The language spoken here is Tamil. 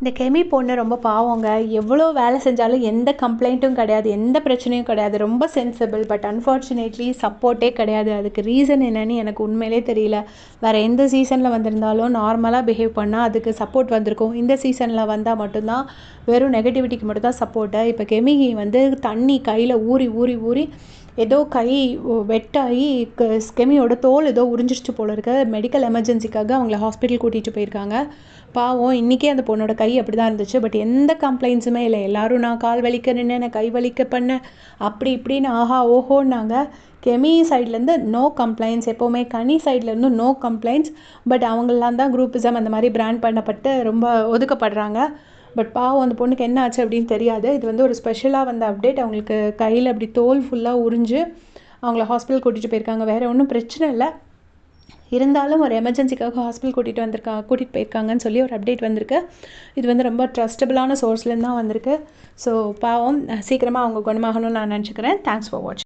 இந்த கெமி பொண்ணு ரொம்ப பாவங்க. எவ்வளோ வேலை செஞ்சாலும் எந்த கம்ப்ளைண்ட்டும் கிடையாது, எந்த பிரச்சனையும் கிடையாது. ரொம்ப சென்சிபிள். பட் அன்ஃபார்ச்சுனேட்லி சப்போர்ட்டே கிடையாது. அதுக்கு ரீசன் என்னன்னு எனக்கு உண்மையிலே தெரியல. வேறு எந்த சீசனில் வந்திருந்தாலும் நார்மலாக பிஹேவ் பண்ணால் அதுக்கு சப்போர்ட் வந்திருக்கும். இந்த சீசனில் வந்தால் மட்டும்தான் வெறும் நெகட்டிவிட்டிக்கு மட்டும்தான் சப்போர்ட்டு. இப்போ கெமி வந்து தண்ணி கையில் ஊறி ஊறி ஊறி ஏதோ கை வெட்டாகி கெமியோட தோல் ஏதோ உறிஞ்சிருச்சு போல இருக்க. மெடிக்கல் எமர்ஜென்சிக்காக அவங்கள ஹாஸ்பிட்டல் கூட்டிகிட்டு போயிருக்காங்க. பாவம் இன்றைக்கே அந்த பொண்ணோட கை அப்படி தான் இருந்துச்சு. பட் எந்த கம்ப்ளைண்ட்ஸுமே இல்லை. எல்லோரும் நான் கால் வலிக்க நின்னேன், கை வலிக்க பண்ணேன், அப்படி இப்படின்னு ஆஹா ஓஹோன்னாங்க. கெமி சைட்லேருந்து நோ கம்ப்ளைண்ட்ஸ். எப்போவுமே கனி சைட்லேருந்து நோ கம்ப்ளைண்ட்ஸ். பட் அவங்களாம் தான் குரூப்பிசம் அந்த மாதிரி பிராண்ட் பண்ணப்பட்டு ரொம்ப ஒதுக்கப்படுறாங்க. பட் பாவம் அந்த பொண்ணுக்கு என்ன ஆச்சு அப்படின்னு தெரியாது. இது வந்து ஒரு ஸ்பெஷலாக வந்த அப்டேட். அவங்களுக்கு கையில் அப்படி தோல் ஃபுல்லாக உறிஞ்சு அவங்கள ஹாஸ்பிட்டல் கூட்டிகிட்டு போயிருக்காங்க. வேறு ஒன்றும் பிரச்சனை இல்லை. இருந்தாலும் ஒரு எமர்ஜென்சிக்காக ஹாஸ்பிட்டல் கூட்டிகிட்டு போயிருக்காங்கன்னு சொல்லி ஒரு அப்டேட் வந்திருக்கு. இது வந்து ரொம்ப ட்ரஸ்டபிளான சோர்ஸ்லேருந்து தான் வந்திருக்கு. ஸோ பாவம், சீக்கிரமாக அவங்க குணமாகணும்னு நான் நினச்சிக்கிறேன். தேங்க்ஸ் ஃபார் வாட்சிங்.